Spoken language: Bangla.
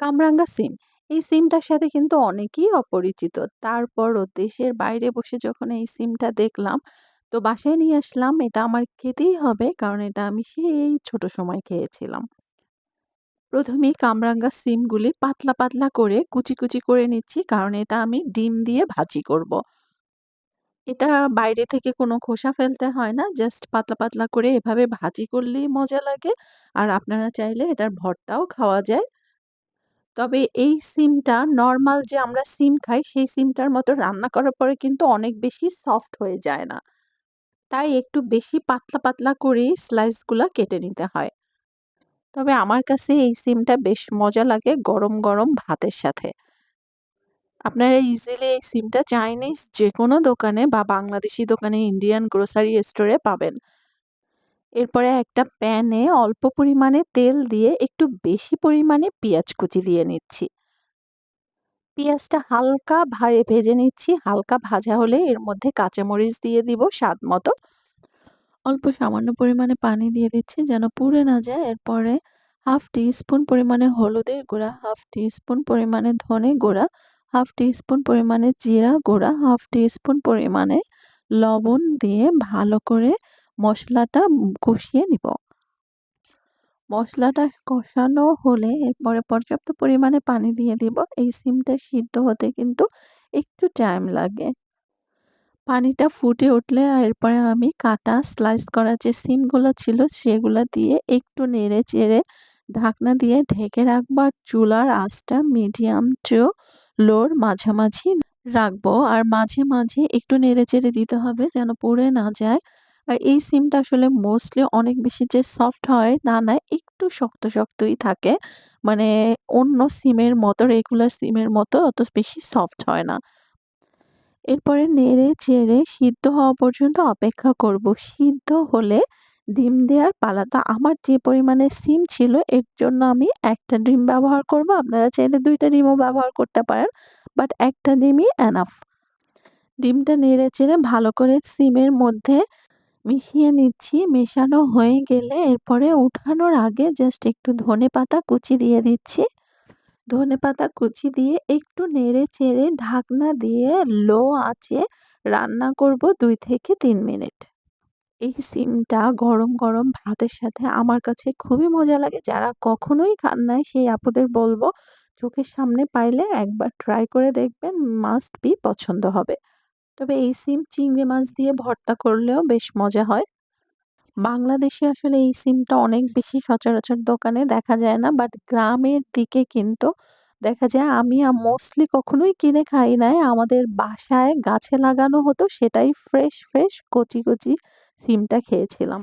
কামরাঙ্গা সিম। এই সিমটার সাথে কিন্তু অনেকেই অপরিচিত। তারপরও দেশের বাইরে বসে যখন এই সিমটা দেখলাম, তো বাসায় নিয়ে আসলাম। এটা আমার খেতেই হবে কারণ এটা আমি সেই ছোট সময় খেয়েছিলাম। ১ম এই কামরাঙ্গা সিমগুলি পাতলা, পাতলা করে কুচি করে নিচ্ছি কারণ এটা আমি ডিম দিয়ে ভাজি করব। এটা বাইরে থেকে কোনো খোসা ফেলতে হয় না। জাস্ট পাতলা, পাতলা করে এভাবে ভাজি করলেই মজা লাগে। আর আপনারা চাইলে এটার ভর্তাও খাওয়া যায়। তবে এই সিমটা নরমাল যে আমরা সিম খাই, সেই সিমটার মতো রান্না করার পরে কিন্তু অনেক বেশি সফট হয়ে যায় না। তাই একটু বেশি পাতলা, পাতলা করেই স্লাইস গুলা কেটে নিতে হয়। তবে আমার কাছে এই সিমটা বেশ মজা লাগে গরম, গরম ভাতের সাথে। আপনারা ইজিলি এই সিমটা চাইনিজ যেকোনো দোকানে বা বাংলাদেশি দোকানে, ইন্ডিয়ান গ্রোসারি স্টোরে পাবেন। এরপরে একটা প্যানে অল্প পরিমাণে তেল দিয়ে একটু বেশি পরিমাণে পেঁয়াজ কুচি দিয়ে নিচ্ছি। পেঁয়াজটা হালকা ভেজে নিচ্ছি। হালকা ভাজা হলে এর মধ্যে কাঁচামরিচ দিয়ে দিব স্বাদমতো। অল্প সামান্য পরিমাণে পানি দিয়ে দিচ্ছি যেন পুড়ে না যায়। এরপরে 1/2 টি স্পুন পরিমাণে হলুদের গুঁড়া, 1/2 টি স্পুন পরিমাণে ধনে গুঁড়া, 1/2 টি স্পুন পরিমাণে জিরা গুঁড়া, 1/2 টি স্পুন পরিমাণে লবণ দিয়ে ভালো করে মসলাটা কষিয়ে নিব। মসলাটা কষানো হলে এরপরে পর্যাপ্ত পরিমাণে পানি দিয়ে দিব। এই সিমটা সিদ্ধ হতে কিন্তু একটু টাইম লাগে। পানিটা ফুটে উঠলে এরপরে আমি কাটা স্লাইস করা যে সিমগুলা ছিল সেগুলা দিয়ে একটু নেড়ে-চেড়ে ঢাকনা দিয়ে ঢেকে রাখবো আর চুলার আঁচটা মিডিয়াম টু লোর মাঝামাঝি রাখবো। আর মাঝে, মাঝে একটু নেড়ে-চেড়ে দিতে হবে যেন পুড়ে না যায়। আর এই সিমটা আসলে মোস্টলি অনেক বেশি যে সফট হয় তা না, একটু শক্ত, শক্তই থাকে। মানে অন্য সিমের মতো রেগুলার সিমের মতো অত বেশি সফট হয় না। এরপরে নেড়ে-চেড়ে সিদ্ধ হওয়া পর্যন্ত অপেক্ষা করব। সিদ্ধ হলে ডিম দেওয়ার পালা। তো আমার যে পরিমাণে সিম ছিল এর জন্য আমি ১ টা ডিম ব্যবহার করব। আপনারা চাইলে ২ টা ডিমও ব্যবহার করতে পারেন। বাট ১ টা ডিমই এনাফ। ডিমটা নেড়ে-চেড়ে ভালো করে সিমের মধ্যে মিশিয়ে নিচ্ছি। মেশানো হয়ে গেলে এরপরে উঠানোর আগে জাস্ট একটু ধনেপাতা কুচি দিয়ে দিচ্ছি। ধনেপাতা কুচি দিয়ে একটু নেড়ে-চেড়ে ঢাকনা দিয়ে লো আঁচে রান্না করব ২ থেকে ৩ মিনিট। এই সিমটা গরম, গরম ভাতের সাথে আমার কাছে খুবই মজা লাগে। যারা কখনোই খান নাই সেই আপুদের বলব, চোখের সামনে পাইলে একবার ট্রাই করে দেখবেন, মাস্ট বি পছন্দ হবে। তবে এই সিম চিংড়ি মাছ দিয়ে ভর্তা করলেও বেশ মজা হয়। বাংলাদেশে আসলে এই সিমটা অনেক বেশি সচরাচর দোকানে দেখা যায় না। বাট গ্রামের দিকে কিন্তু দেখা যায় আমি মোস্টলি কখনোই কিনে খাই নাই। আমাদের বাসায় গাছে লাগানো হতো সেটাই ফ্রেশ, ফ্রেশ কচি, কচি সিমটা খেয়েছিলাম।